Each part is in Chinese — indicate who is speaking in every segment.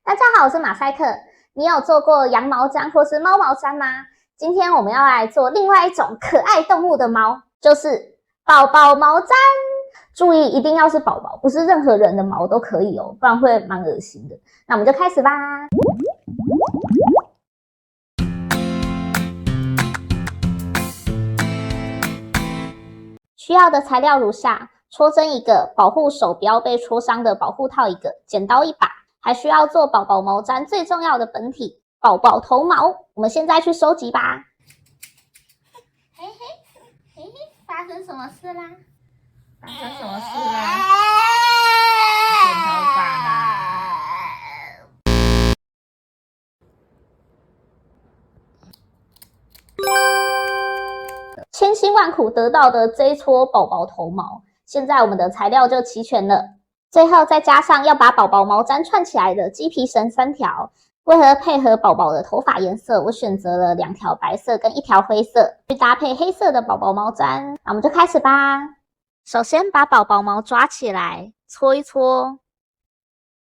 Speaker 1: 大家好，我是马赛克。你有做过羊毛毡或是猫毛毡吗？今天我们要来做另外一种可爱动物的毛，就是宝宝毛毡。注意，一定要是宝宝，不是任何人的毛都可以哦，不然会蛮恶心的。那我们就开始吧。需要的材料如下：戳针一个，保护手不要被戳伤的保护套一个，剪刀一把，还需要做宝宝毛毡最重要的本体——宝宝头毛。我们现在去收集吧。嘿嘿，嘿嘿，发生什么事啦？
Speaker 2: 发生什么事啦？剪头发啦！
Speaker 1: 千辛万苦得到的这一撮宝宝头毛，现在我们的材料就齐全了。最后再加上要把宝宝毛毡串起来的鸡皮绳3条。为了配合宝宝的头发颜色，我选择了2条白色跟1条灰色，去搭配黑色的宝宝毛毡。那我们就开始吧。首先把宝宝毛抓起来，搓一搓，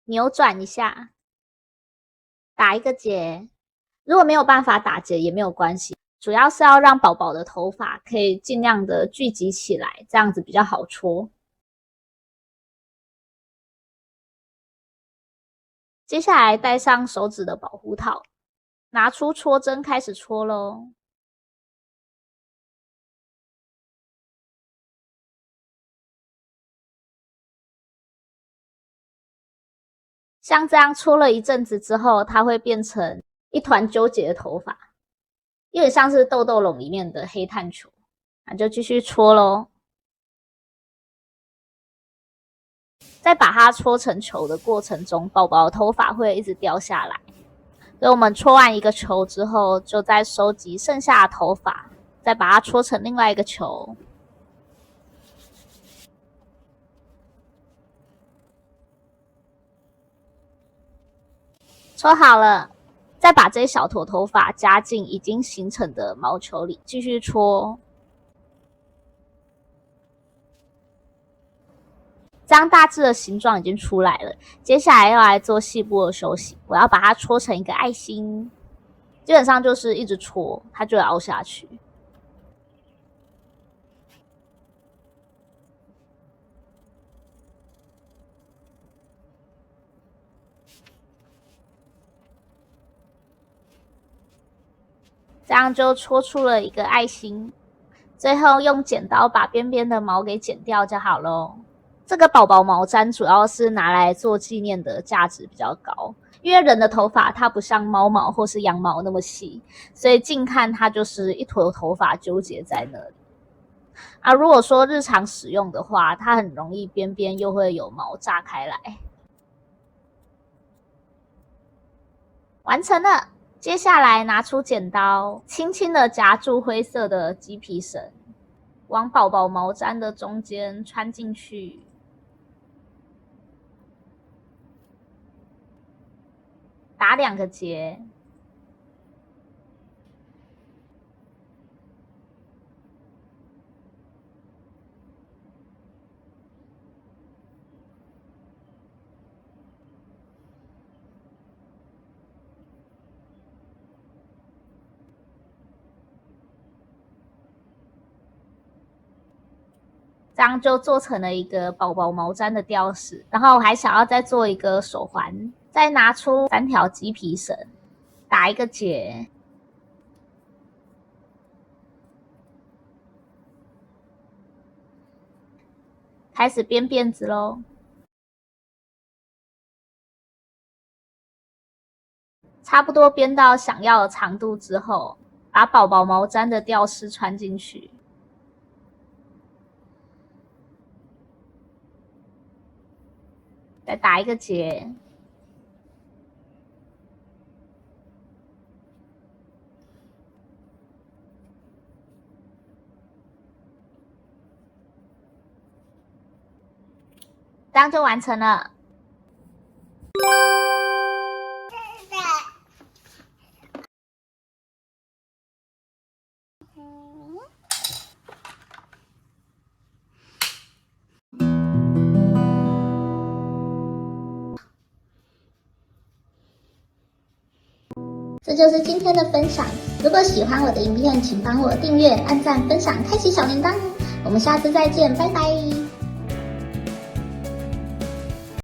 Speaker 1: 扭转一下，打一个结。如果没有办法打结也没有关系。主要是要让宝宝的头发可以尽量的聚集起来，这样子比较好搓。接下来戴上手指的保护套，拿出戳针开始戳咯。像这样搓了一阵子之后，它会变成一团纠结的头发，有点像是豆豆龙里面的黑炭球。那就继续搓咯。在把它搓成球的过程中，宝宝的头发会一直掉下来。所以我们搓完一个球之后，就再收集剩下的头发，再把它搓成另外一个球。搓好了，再把这小坨头发加进已经形成的毛球里，继续搓。这样大致的形状已经出来了，接下来要来做细部的修洗。我要把它搓成一个爱心，基本上就是一直搓，它就会凹下去。这样就搓出了一个爱心。最后用剪刀把边边的毛给剪掉就好咯。这个宝宝毛毡主要是拿来做纪念的价值比较高，因为人的头发它不像猫毛或是羊毛那么细，所以近看它就是一坨头发纠结在那里。如果说日常使用的话，它很容易边边又会有毛炸开来。完成了，接下来拿出剪刀，轻轻的夹住灰色的鸡皮绳，往宝宝毛毡的中间穿进去。打2个结，这样就做成了一个宝宝毛毡的吊饰。然后我还想要再做一个手环，再拿出3条鸡皮绳，打一个结，开始编辫子咯。差不多编到想要的长度之后，把宝宝毛毡的吊饰穿进去，再打一个结，这样就完成了。这就是今天的分享。如果喜欢我的影片，请帮我订阅、按赞、分享、开启小铃铛。我们下次再见，拜拜。